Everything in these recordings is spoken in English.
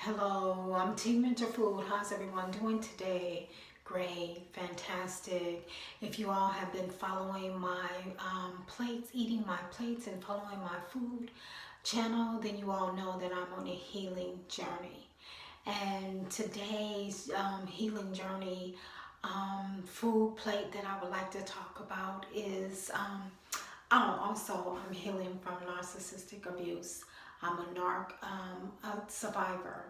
Hello, I'm Team Mentor Food. How's everyone doing today? Great, fantastic. If you all have been following my plates, eating my plates and following my food channel, then you all know that I'm on a healing journey. And today's healing journey food plate that I would like to talk about is I'm healing from narcissistic abuse. I'm a survivor.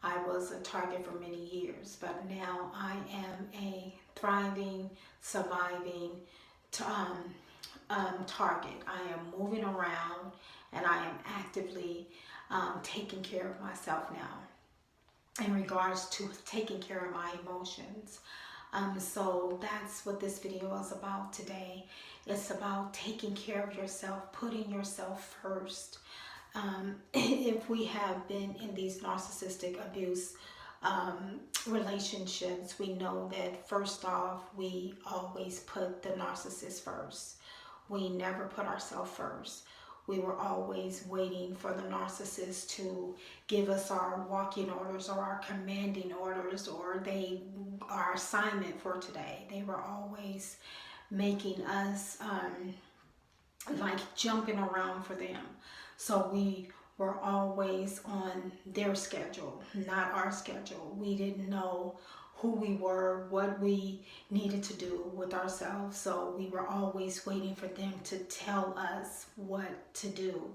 I was a target for many years, but now I am a thriving, surviving target. I am moving around and I am actively taking care of myself now in regards to taking care of my emotions. So that's what this video is about today. It's about taking care of yourself, putting yourself first. If we have been in these narcissistic abuse relationships, we know that first off, we always put the narcissist first. We never put ourselves first. We were always waiting for the narcissist to give us our walking orders or our commanding orders or our assignment for today. They were always making us like jumping around for them. So we were always on their schedule, not our schedule. We didn't know who we were, what we needed to do with ourselves. So we were always waiting for them to tell us what to do.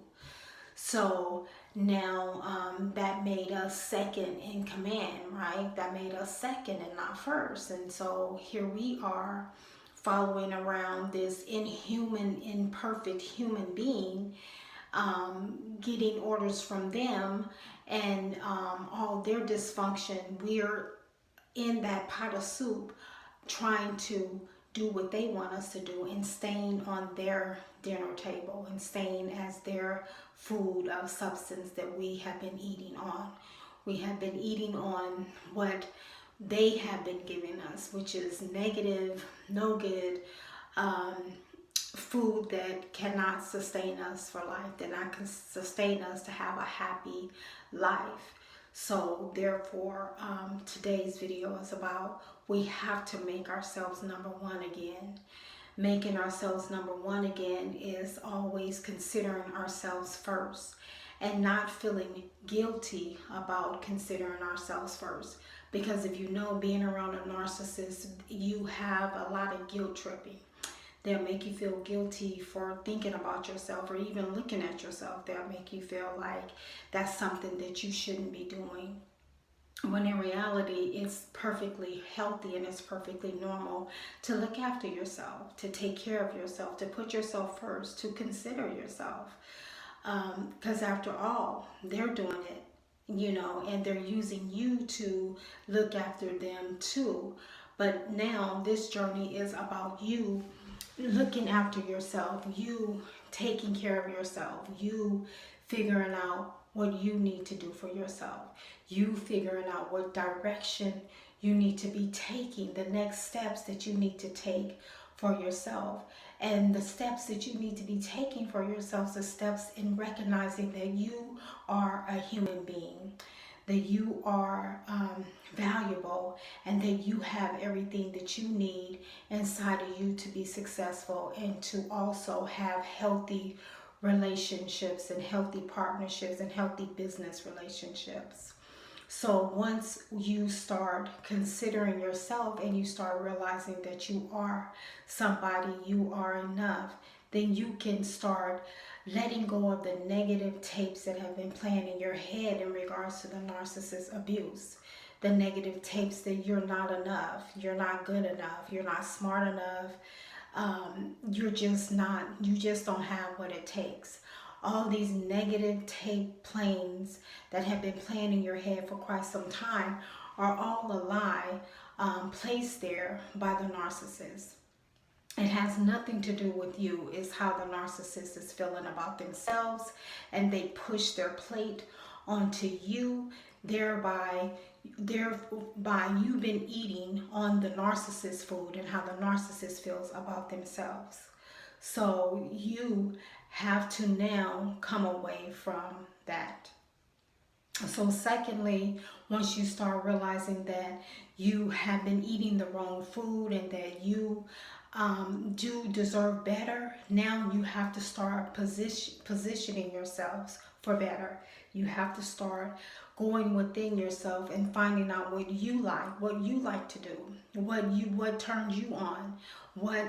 So now that made us second in command, right? That made us second and not first. And so here we are following around this inhuman, imperfect human being, getting orders from them and all their dysfunction. We're in that pot of soup trying to do what they want us to do and staying on their dinner table and staying as their food of substance that we have been eating on. We have been eating on what they have been giving us, which is negative, no good food that cannot sustain us for life, that not can sustain us to have a happy life. So therefore, today's video is about we have to make ourselves number one again. Making ourselves number one again is always considering ourselves first and not feeling guilty about considering ourselves first. Because if you know, being around a narcissist, you have a lot of guilt tripping. They'll make you feel guilty for thinking about yourself or even looking at yourself. They'll make you feel like that's something that you shouldn't be doing. When in reality, it's perfectly healthy and it's perfectly normal to look after yourself, to take care of yourself, to put yourself first, to consider yourself. Because after all, they're doing it, and they're using you to look after them too. But now this journey is about you looking after yourself, you taking care of yourself, you figuring out what you need to do for yourself, you figuring out what direction you need to be taking, the next steps that you need to take for yourself. And the steps that you need to be taking for yourself are steps in recognizing that you are a human being, that you are valuable, and that you have everything that you need inside of you to be successful and to also have healthy relationships and healthy partnerships and healthy business relationships. So once you start considering yourself and you start realizing that you are somebody, you are enough, then you can start letting go of the negative tapes that have been playing in your head in regards to the narcissist abuse. The negative tapes that you're not enough, you're not good enough, you're not smart enough, you just don't have what it takes. All these negative tape planes that have been playing in your head for quite some time are all a lie placed there by the narcissist. It has nothing to do with you. It's how the narcissist is feeling about themselves, and they push their plate onto you, thereby you've been eating on the narcissist food and how the narcissist feels about themselves. So you have to now come away from that. So secondly, once you start realizing that you have been eating the wrong food and that you do deserve better, now you have to start positioning yourselves for better. You have to start going within yourself and finding out what you like to do, what turns you on, what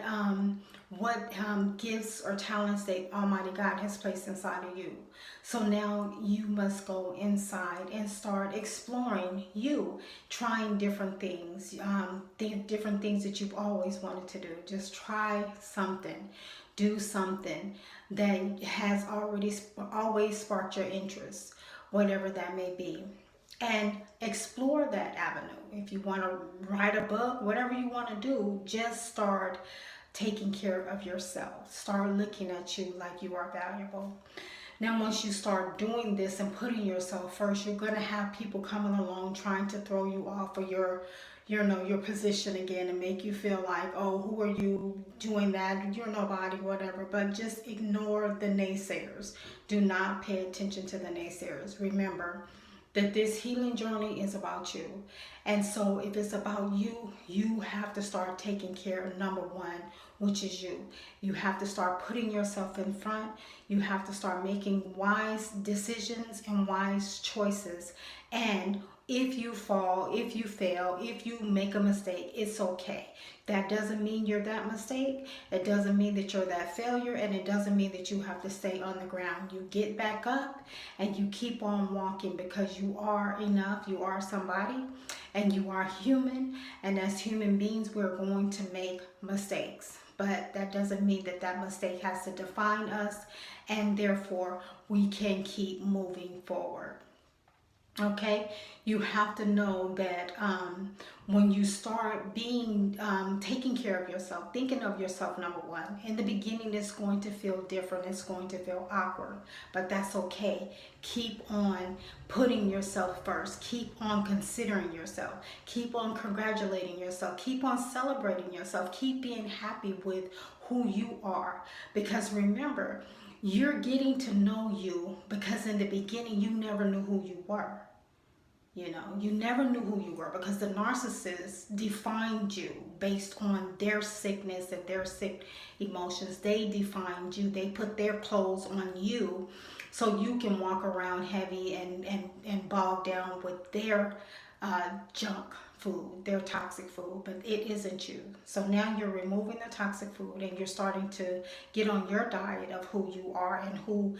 gifts or talents that Almighty God has placed inside of you. So now you must go inside and start exploring you, trying different things, different things that you've always wanted to do. Just try something, do something that has always sparked your interest, whatever that may be. And explore that avenue. If you want to write a book, whatever you want to do, just start taking care of yourself. Start looking at you like you are valuable. Now, once you start doing this and putting yourself first, you're going to have people coming along trying to throw you off of your position again and make you feel like, oh, who are you doing that? You're nobody, whatever. But just ignore the naysayers. Do not pay attention to the naysayers. Remember that this healing journey is about you. And so if it's about you, you have to start taking care of number one, which is you. You have to start putting yourself in front. You have to start making wise decisions and wise choices. And if you fall, if you fail, if you make a mistake, it's okay. That doesn't mean you're that mistake. It doesn't mean that you're that failure. And it doesn't mean that you have to stay on the ground. You get back up and you keep on walking, because you are enough. You are somebody and you are human. And as human beings, we're going to make mistakes. But that doesn't mean that that mistake has to define us. And therefore, we can keep moving forward. Okay, you have to know that when you start being taking care of yourself, thinking of yourself, number one, in the beginning it's going to feel different, it's going to feel awkward, but that's okay. Keep on putting yourself first, keep on considering yourself, keep on congratulating yourself, keep on celebrating yourself, keep being happy with who you are. Because remember, you're getting to know you, because in the beginning you never knew who you were. You never knew who you were, because the narcissist defined you based on their sickness and their sick emotions. They defined you. They put their clothes on you so you can walk around heavy and bogged down with their junk food, their toxic food, but it isn't you. So now you're removing the toxic food and you're starting to get on your diet of who you are and who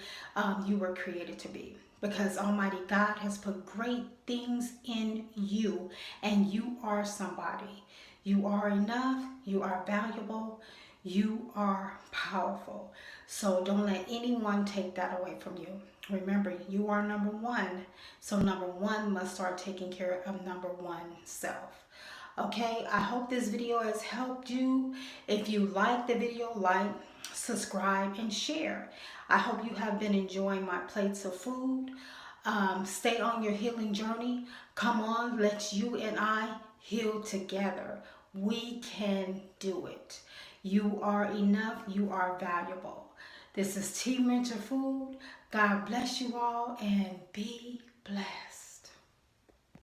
you were created to be. Because Almighty God has put great things in you, and you are somebody. You are enough, you are valuable, you are powerful. So don't let anyone take that away from you. Remember, you are number one. So number one must start taking care of number one self. Okay, I hope this video has helped you. If you like the video, like, subscribe, and share. I hope you have been enjoying my plates of food. Stay on your healing journey. Come on, let's you and I heal together. We can do it. You are enough. You are valuable. This is T Mentor Food. God bless you all and be blessed.